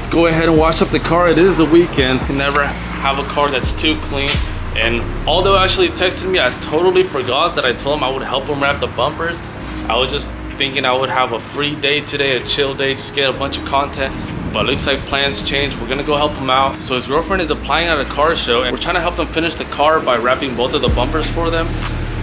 let's go ahead and wash up the car. It is the weekend. You never have a car that's too clean. And although actually texted me, I totally forgot that I told him I would help him wrap the bumpers. I was just thinking I would have a free day today, a chill day, just get a bunch of content. But it looks like plans changed. We're gonna go help him out. So his girlfriend is applying at a car show, and we're trying to help them finish the car by wrapping both of the bumpers for them.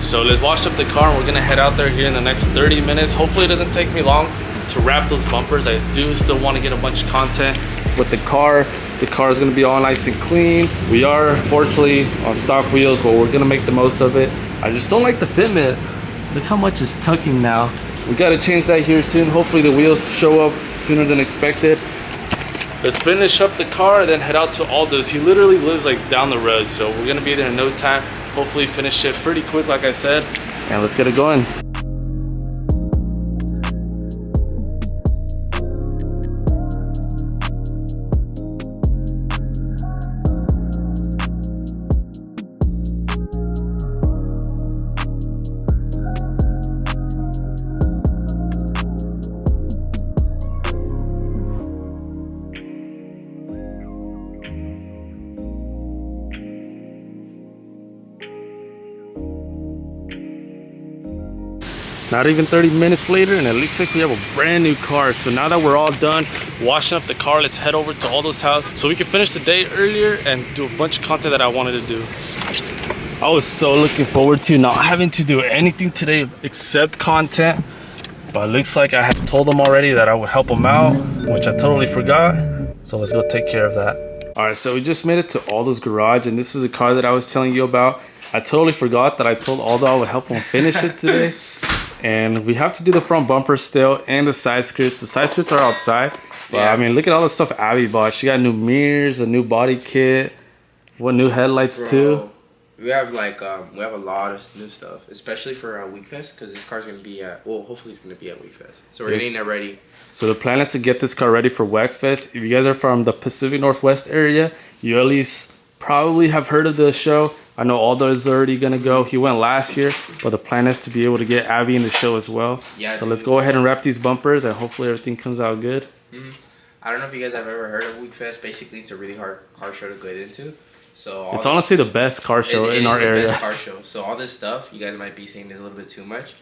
So let's wash up the car, and we're gonna head out there here in the next 30 minutes. Hopefully it doesn't take me long to wrap those bumpers. I do still want to get a bunch of content with the car. The car is going to be all nice and clean. We are fortunately on stock wheels, but we're going to make the most of it. I just don't like the fitment. Look how much is tucking now. We got to change that here soon. Hopefully the wheels show up sooner than expected. Let's finish up the car and then head out to Aldo's. He literally lives like down the road, so we're going to be there in no time. Hopefully finish it pretty quick, like I said, and let's get it going. Not even 30 minutes later, and it looks like we have a brand new car. So now that we're all done washing up the car, let's head over to Aldo's house so we can finish the day earlier and do a bunch of content that I wanted to do. I was so looking forward to not having to do anything today except content. But it looks like I had told them already that I would help them out, which I totally forgot. So let's go take care of that. All right, so we just made it to Aldo's garage, and this is the car that I was telling you about. I totally forgot that I told Aldo I would help him finish it today. And we have to do the front bumper still and the side skirts. The side skirts are outside. But yeah. I mean, look at all the stuff Abby bought. She got new mirrors, a new body kit, new headlights too. We have like we have a lot of new stuff, especially for Weekfest, because this car's gonna be at hopefully it's gonna be at Weekfest. So we're getting it ready. So the plan is to get this car ready for Weekfest. If you guys are from the Pacific Northwest area, you at least probably have heard of the show. I know Aldo is already gonna go. He went last year, but the plan is to be able to get Abby in the show as well. Yeah. So let's go ahead and wrap these bumpers, and hopefully everything comes out good. I don't know if you guys have ever heard of Weekfest. Basically, it's a really hard car show to get into. So it's honestly the best car show in our area. Best car show. So all this stuff you guys might be saying is a little bit too much.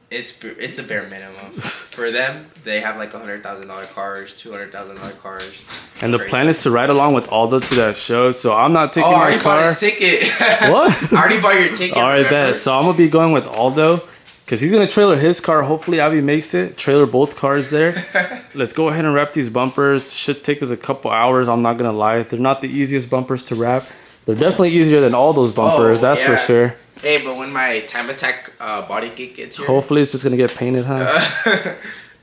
It's the bare minimum. For them, they have like $100,000 cars, $200,000 cars. And the plan is to ride along with Aldo to that show. So I'm not taking my car. I already bought his ticket. What? I already bought your ticket. All right, bet. So I'm gonna be going with Aldo because he's gonna trailer his car. Hopefully Abby makes it. Trailer both cars there. Let's go ahead and wrap these bumpers. Should take us a couple hours. I'm not gonna lie. They're not the easiest bumpers to wrap. They're definitely easier than all those bumpers. That's for sure. Hey, but when my Time Attack body kit gets here... Hopefully it's just going to get painted, huh?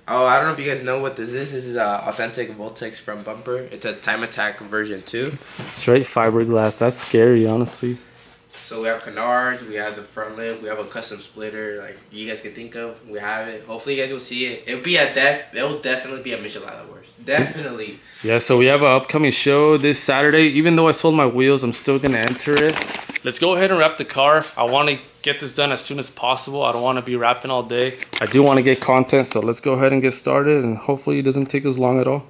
I don't know if you guys know what this is. This is authentic Voltex from Bumper. It's a Time Attack version 2. Straight fiberglass. That's scary, honestly. So we have canards, we have the front lip, we have a custom splitter, like you guys can think of. We have it. Hopefully you guys will see it. It'll definitely be a Michelin Wars. Definitely. Yeah, so we have an upcoming show this Saturday. Even though I sold my wheels, I'm still gonna enter it. Let's go ahead and wrap the car. I want to get this done as soon as possible. I don't want to be wrapping all day. I do want to get content, so let's go ahead and get started, and hopefully it doesn't take us long at all.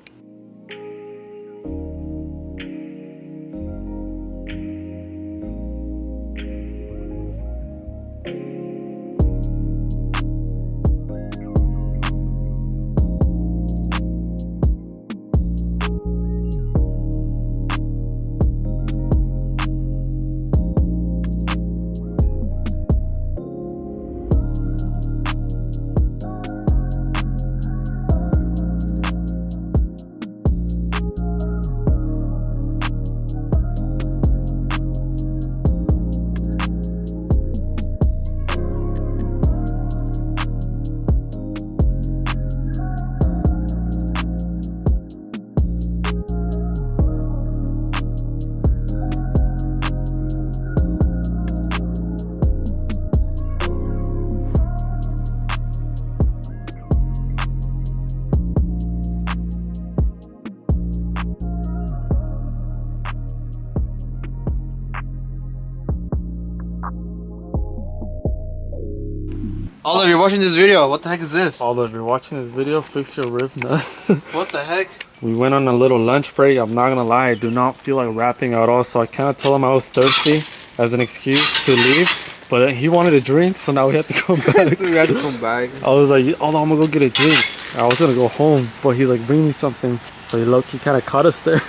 Olive, you're watching this video. What the heck is this? Although if you're watching this video, fix your rib nut. What the heck? We went on a little lunch break. I'm not gonna lie, I do not feel like rapping at all. So I kind of told him I was thirsty as an excuse to leave. But he wanted a drink, so now we have to come back. So we had to come back. I was like, oh, I'm gonna go get a drink. I was gonna go home, but he's like, bring me something. So he low-key kind of caught us there.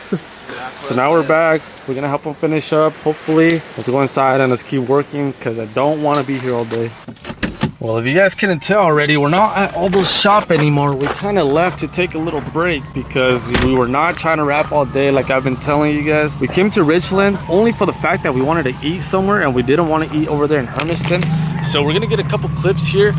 So now we're back. We're gonna help him finish up. Hopefully, let's go inside and let's keep working because I don't want to be here all day. Well, if you guys couldn't tell already, we're not at Aldo's shop anymore. We kind of left to take a little break because we were not trying to rap all day like I've been telling you guys. We came to Richland only for the fact that we wanted to eat somewhere and we didn't want to eat over there in Hermiston. So we're gonna get a couple clips here.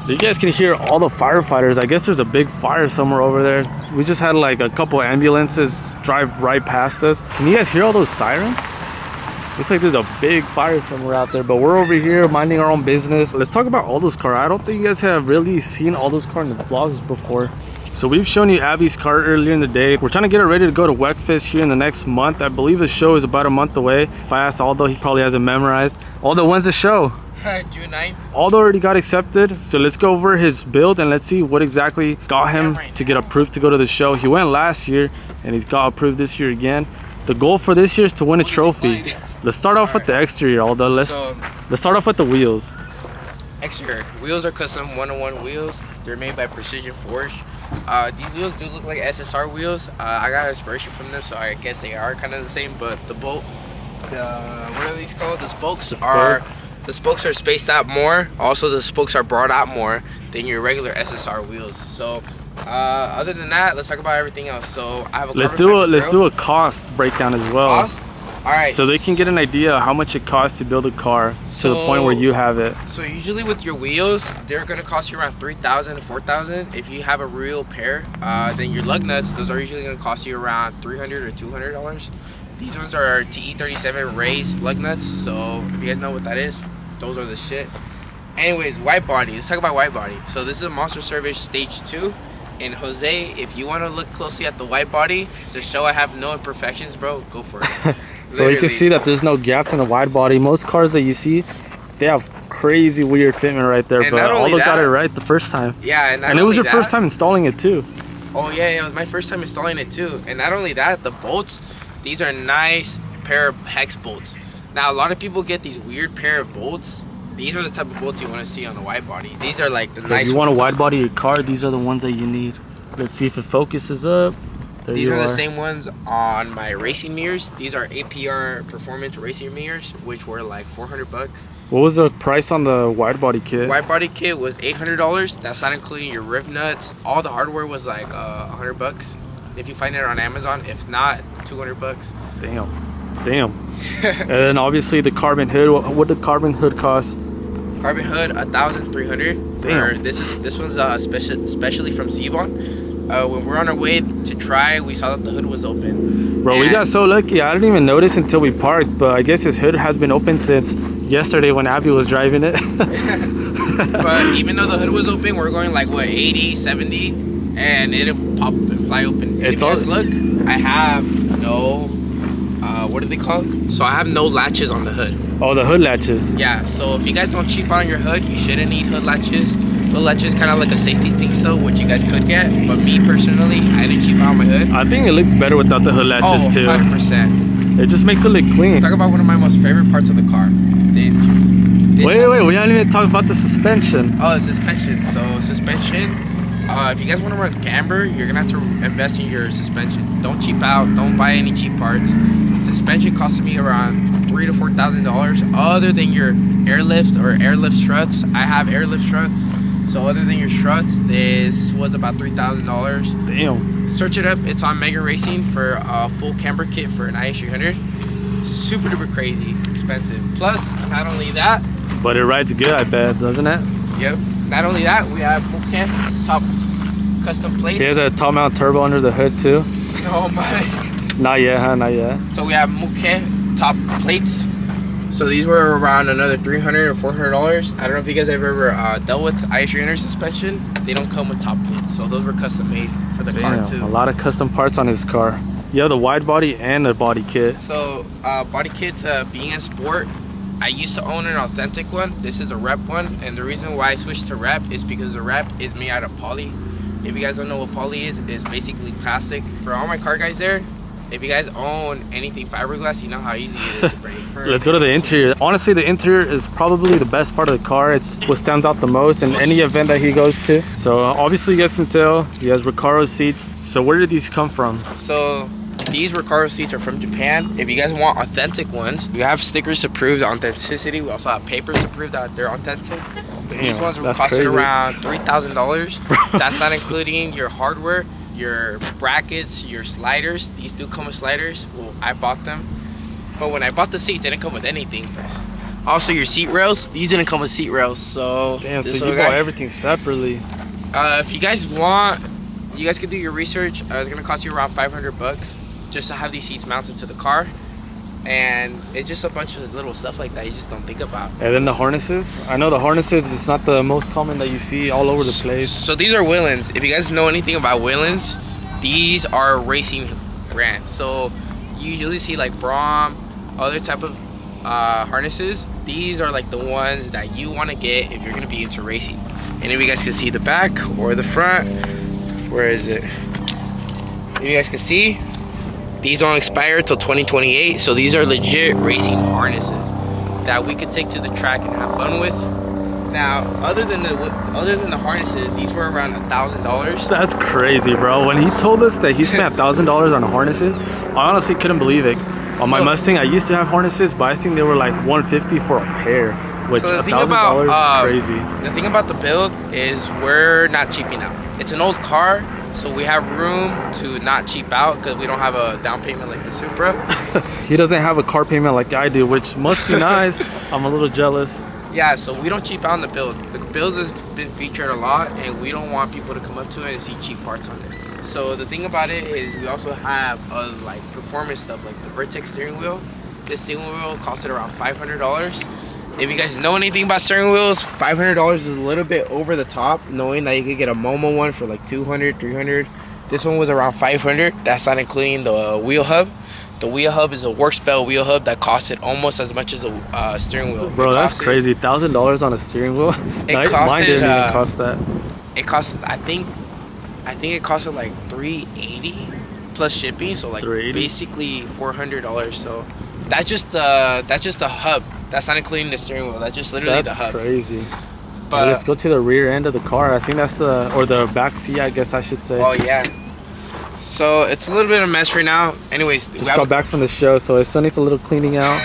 You guys can hear all the firefighters. I guess there's a big fire somewhere over there. We just had like a couple ambulances drive right past us. Can you guys hear all those sirens? Looks like there's a big fire somewhere out there, but we're over here minding our own business. Let's talk about Aldo's car. I don't think you guys have really seen Aldo's car in the vlogs before. So we've shown you Abby's car earlier in the day. We're trying to get her ready to go to Weckfest here in the next month. I believe the show is about a month away. If I ask Aldo, he probably has it memorized. Aldo, when's the show? June 9th. Aldo already got accepted, so let's go over his build and let's see what exactly got him to get approved to go to the show. He went last year and he's got approved this year again. The goal for this year is to win a trophy. Let's start off with the exterior, Aldo. Let's start off with the wheels. Exterior. Wheels are custom 101 wheels. They're made by Precision Forge. These wheels do look like SSR wheels. I got inspiration from them, so I guess they are kind of the same, but the bolt, what are these called? The spokes are spaced out more. Also, the spokes are brought out more than your regular SSR wheels. So, other than that, let's talk about everything else. So, I have a let's do a cost breakdown as well. Cost? All right. So they can get an idea how much it costs to build a car to the point where you have it. So usually with your wheels, they're gonna cost you around $3,000 to $4,000. If you have a real pair, then your lug nuts, those are usually gonna cost you around $300 or $200. These ones are TE37 raised lug nuts. So if you guys know what that is, those are the shit. Anyways, white body. Let's talk about white body. So this is a Monster Service Stage 2. And Jose, if you want to look closely at the white body to show I have no imperfections, bro, go for it. So you can see that there's no gaps in the wide body. Most cars that you see, they have crazy weird fitment right there, but Aldo got it right the first time. Yeah, and it was your first time installing it too. Oh yeah, it was my first time installing it too. And not only that, the bolts, these are nice pair of hex bolts. Now a lot of people get these weird pair of bolts. These are the type of bolts you want to see on the wide body. These are like the nice ones. So if you want to wide body your car, these are the ones that you need. Let's see if it focuses up. These are the same ones on my racing mirrors. These are APR Performance racing mirrors, which were like $400. What was the price on the wide body kit? Wide body kit was $800. That's not including your rib nuts. All the hardware was like $100. If you find it on Amazon, if not, $200. Damn. And then obviously the carbon hood. What did the carbon hood cost? Carbon hood $1,300. Damn. This one's specially from Sebon. When we're on our way to try, we saw that the hood was open. Bro, we got so lucky. I didn't even notice until we parked, but I guess his hood has been open since yesterday when Abby was driving it. But even though the hood was open, we're going like what, 80, 70, and it'll pop and fly open. If you guys look, I have no what are they called? So I have no latches on the hood. Oh, the hood latches. Yeah, so if you guys don't cheap out on your hood, you shouldn't need hood latches. Hood latches kind of like a safety thing still, which you guys could get. But me personally, I didn't cheap out on my hood. I think it looks better without the hood latches too. 100%. It just makes it look clean. Let's talk about one of my most favorite parts of the car. Wait, we haven't even talked about the suspension. Oh, the suspension. So suspension, if you guys want to run camber, you're gonna have to invest in your suspension. Don't cheap out, don't buy any cheap parts. Suspension cost me around $3,000 to $4,000. Other than your airlift or airlift struts, I have airlift struts. So other than your struts, this was about $3,000. Damn. Search it up. It's on Mega Racing for a full camber kit for an IS300. Super duper crazy expensive. Plus, not only that, but it rides good, I bet, doesn't it? Yep. Not only that, we have top custom plates. He has a top mount turbo under the hood too. Oh my. Not yet, huh? Not yet. So we have top plates. So these were around another $300 or $400. I don't know if you guys have ever dealt with IS300 suspension. They don't come with top plates, so those were custom made for the car too. A lot of custom parts on his car. You have the wide body and the body kit. So body kits, being in sport, I used to own an authentic one. This is a rep one, and the reason why I switched to rep is because the rep is made out of poly. If you guys don't know what poly is, it's basically plastic. For all my car guys there, if you guys own anything fiberglass, you know how easy it is to break. Let's go to the interior. Honestly, the interior is probably the best part of the car. It's what stands out the most in any event that he goes to. So obviously you guys can tell he has Recaro seats. So where did these come from? So these Recaro seats are from Japan. If you guys want authentic ones, we have stickers to prove the authenticity. We also have papers to prove that they're authentic. Damn, these ones were costing around $3,000. That's not including your hardware, your brackets, your sliders. These do come with sliders. Well, I bought them. But when I bought the seats, they didn't come with anything. Also, your seat rails. These didn't come with seat rails. So damn, so you bought everything separately. If you guys want, you guys can do your research. It's gonna cost you around $500 just to have these seats mounted to the car. And it's just a bunch of little stuff like that you just don't think about. And then the harnesses. I know the harnesses, it's not the most common that you see all over the place. So these are Wheelins. If you guys know anything about Wheelins, these are racing brands. So you usually see like Brom, other type of harnesses. These are like the ones that you want to get if you're going to be into racing. And if you guys can see the back or the front, where is it? If you guys can see, these don't expire till 2028, so these are legit racing harnesses that we could take to the track and have fun with. Now, other than the harnesses, these were around $1,000. That's crazy, bro. When he told us that he spent $1,000 on harnesses, I honestly couldn't believe it. On my Mustang, I used to have harnesses, but I think they were like $150 for a pair, which $1,000 is crazy. The thing about the build is we're not cheaping out. It's an old car, so we have room to not cheap out because we don't have a down payment like the Supra. He doesn't have a car payment like I do, which must be nice. I'm a little jealous. Yeah, so we don't cheap out on the build. The build has been featured a lot, and we don't want people to come up to it and see cheap parts on it. So the thing about it is we also have like performance stuff like the Vertex steering wheel. This steering wheel costed around $500. If you guys know anything about steering wheels, $500 is a little bit over the top, knowing that you could get a Momo one for like $200, $300. This one was around $500. That's not including the wheel hub. The wheel hub is a Workspell wheel hub that costed almost as much as a steering wheel. Bro, that's crazy. $1,000 on a steering wheel. Mine didn't even cost that. It cost, I think it costed like $380 plus shipping, so like basically $400. So that's just the hub. That's not including the steering wheel. That's just literally the hub. That's crazy. But let's go to the rear end of the car. I think that's the back seat, I guess I should say. Oh yeah. So it's a little bit of a mess right now. Anyways, just got back from the show, so it still needs a little cleaning out.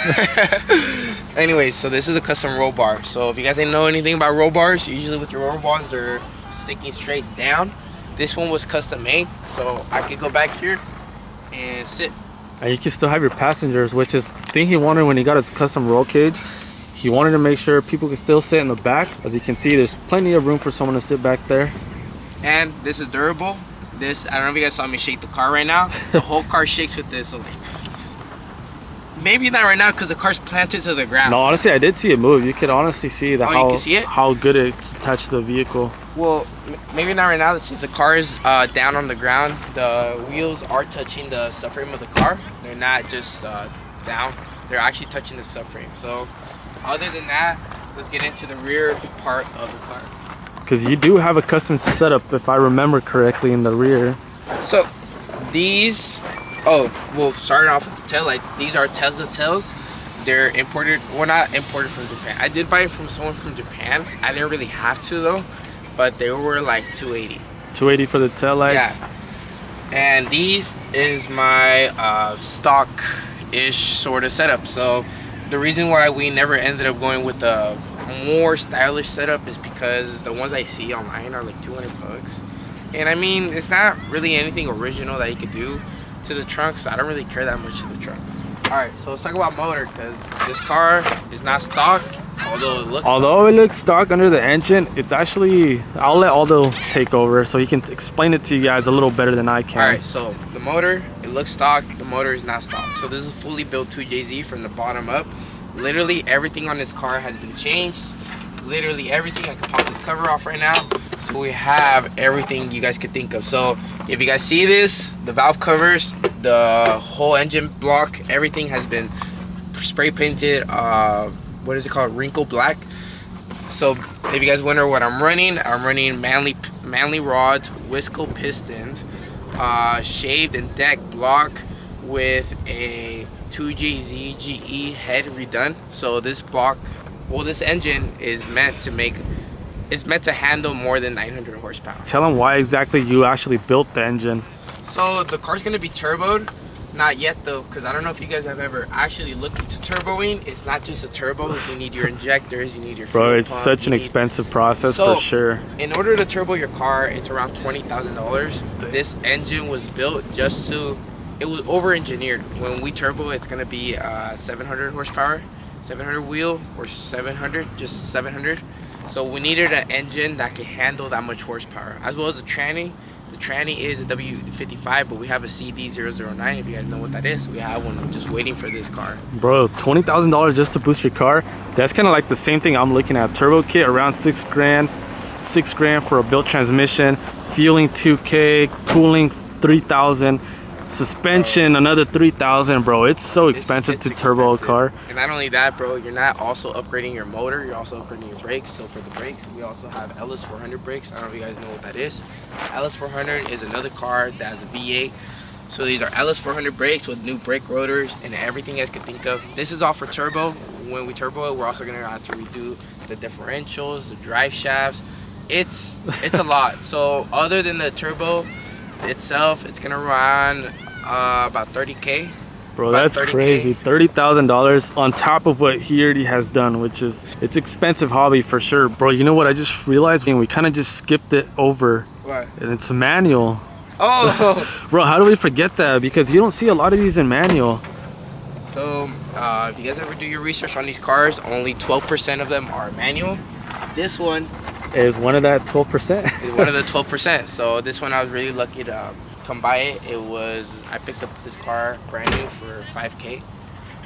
Anyways, so this is a custom roll bar. So if you guys didn't know anything about roll bars, usually with your roll bars they're sticking straight down. This one was custom made, so I could go back here and sit. And you can still have your passengers, which is the thing he wanted when he got his custom roll cage. He wanted to make sure people could still sit in the back. As you can see, there's plenty of room for someone to sit back there. And this is durable. This, I don't know if you guys saw me shake the car right now. The whole car shakes with this. So like, maybe not right now because the car's planted to the ground. No, honestly, I did see it move. You could honestly see you can see it? How good it's attached to the vehicle. Well, maybe not right now since the car is down on the ground. The wheels are touching the subframe of the car. They're not just down. They're actually touching the subframe. So other than that, let's get into the rear part of the car. Because you do have a custom setup, if I remember correctly, in the rear. So these, starting off with the tail lights. These are Tesla tails. They're imported, well, not imported from Japan. I did buy it from someone from Japan. I didn't really have to though, but they were like $280. $280 for the tail lights. Yeah. And these is my stock-ish sort of setup. So the reason why we never ended up going with the more stylish setup is because the ones I see online are like $200. And I mean, it's not really anything original that you could do to the trunk, so I don't really care that much to the trunk. Alright, so let's talk about motor, because this car is not stock, although it looks stock under the engine. It's actually, I'll let Aldo take over so he can explain it to you guys a little better than I can. Alright, so the motor, it looks stock, the motor is not stock. So this is fully built 2JZ from the bottom up. Literally everything on this car has been changed. Literally everything. I can pop this cover off right now. So we have everything you guys could think of. So if you guys see this, the valve covers, the whole engine block, everything has been spray painted what is it called, wrinkle black. So if you guys wonder what I'm running manly rods, Wisco pistons, shaved and decked block with a 2JZ GE head redone. So this block, well, this engine is meant to handle more than 900 horsepower. Tell them why exactly you actually built the engine. So the car's gonna be turboed. Not yet though, because I don't know if you guys have ever actually looked into turboing. It's not just a turbo. You need your injectors, you need your fuel Bro, it's pump, such an expensive process for sure. In order to turbo your car, it's around $20,000. This engine was built just to, it was over-engineered. When we turbo, it's gonna be 700 horsepower, 700 wheel, or 700, just 700. So we needed an engine that could handle that much horsepower, as well as the tranny. The tranny is a W55, but we have a CD009. If you guys know what that is, we have one just waiting for this car. Bro, $20,000 just to boost your car? That's kind of like the same thing I'm looking at. Turbo kit around $6,000 for a built transmission, fueling $2K, cooling $3,000, suspension another $3,000. Bro, it's so expensive to turbo a car. And not only that, bro, you're not also upgrading your motor, you're also upgrading your brakes. So for the brakes, we also have IS300 brakes. I don't know if you guys know what that is. IS300 is another car that has a V8. So these are IS300 brakes with new brake rotors and everything you guys can think of. This is all for turbo. When we turbo it, we're also gonna have to redo the differentials, the drive shafts. It's a lot. So other than the turbo itself, it's gonna run about 30K. Bro, that's 30K. Crazy. $30,000 on top of what he already has done, which is, it's expensive hobby for sure. Bro, you know what I just realized? We kind of just skipped it over. What? And it's a manual. Oh! Bro, how do we forget that? Because you don't see a lot of these in manual. So, if you guys ever do your research on these cars, only 12% of them are manual. This one is one of that 12%. Is one of the 12%. So this one I was really lucky to come by it. I picked up this car brand new for 5K.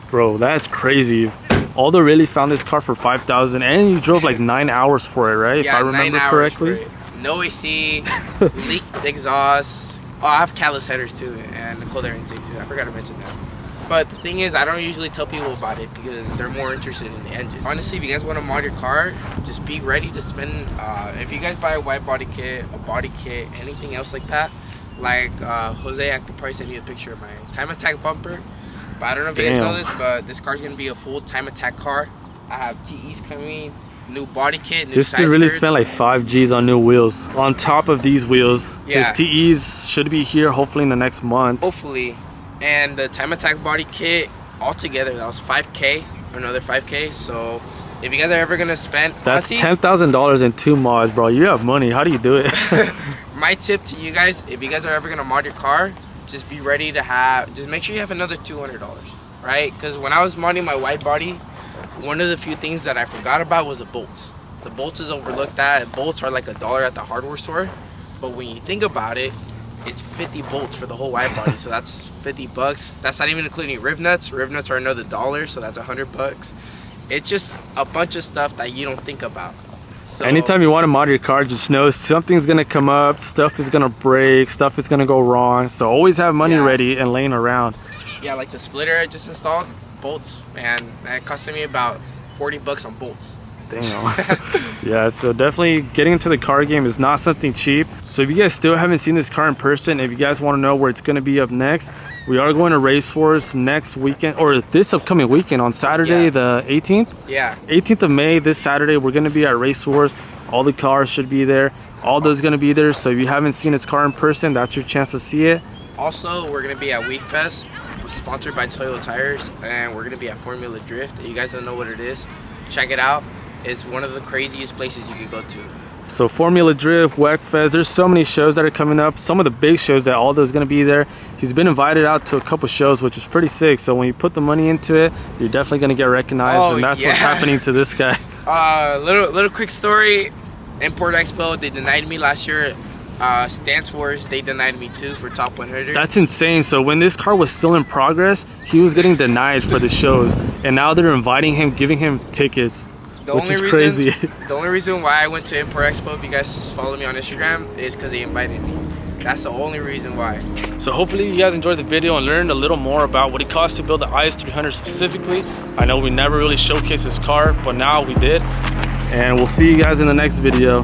Bro, that's crazy. Aldo really found this car for 5,000, and you drove like 9 hours for it, right? Yeah, if I remember 9 hours correctly. No AC, leaked exhaust. Oh, I have callus headers too, and the cold air intake too. I forgot to mention that. But the thing is, I don't usually tell people about it because they're more interested in the engine. Honestly, if you guys want to mod your car, just be ready to spend. If you guys buy a white body kit, a body kit, anything else like that, like Jose, I could probably send you a picture of my time attack bumper. But I don't know if you guys know this, but this car's gonna be a full time attack car. I have TEs coming, new body kit, new this side dude really skirts. spent like 5 G's on new wheels on top of these wheels. Yeah. His TEs should be here hopefully in the next month. Hopefully. And the time attack body kit altogether, that was 5K, another 5K. So if you guys are ever gonna spend, that's $10,000 in 2 mods, bro. You have money. How do you do it? My tip to you guys, if you guys are ever gonna mod your car, just be ready to just make sure you have another $200, right? Because when I was modding my white body, one of the few things that I forgot about was the bolts. The bolts is overlooked at. Bolts are like $1 at the hardware store, but when you think about it, it's 50 bolts for the whole white body, so that's 50 bucks. That's not even including riv nuts. Riv nuts are another $1, so that's 100 bucks. It's just a bunch of stuff that you don't think about. So anytime you want to mod your car, just know something's gonna come up, stuff is gonna break, stuff is gonna go wrong. So always have money ready and laying around. Yeah, like the splitter I just installed, bolts, man, that costed me about 40 bucks on bolts. Damn. Yeah, so definitely getting into the car game is not something cheap. So if you guys still haven't seen this car in person, if you guys want to know where it's going to be up next, we are going to Race Wars next weekend, or this upcoming weekend on Saturday, the 18th. Yeah. 18th of May, this Saturday, we're going to be at Race Wars. All the cars should be there. Aldo's going to be there. So if you haven't seen his car in person, that's your chance to see it. Also, we're going to be at Week Fest, sponsored by Toyo Tires, and we're going to be at Formula Drift. If you guys don't know what it is, check it out. It's one of the craziest places you could go to. So Formula Drift, WECFest, there's so many shows that are coming up. Some of the big shows that Aldo's going to be there. He's been invited out to a couple shows, which is pretty sick. So when you put the money into it, you're definitely going to get recognized, and that's what's happening to this guy. Little quick story. Import Expo, they denied me last year. Stance Wars, they denied me too for Top 100. That's insane. So when this car was still in progress, he was getting denied for the shows, and now they're inviting him, giving him tickets. Which is crazy. The only reason why I went to Import Expo, if you guys follow me on Instagram, is because they invited me. That's the only reason why. So hopefully you guys enjoyed the video and learned a little more about what it costs to build the IS300 specifically. I know we never really showcased this car, but now we did. And we'll see you guys in the next video.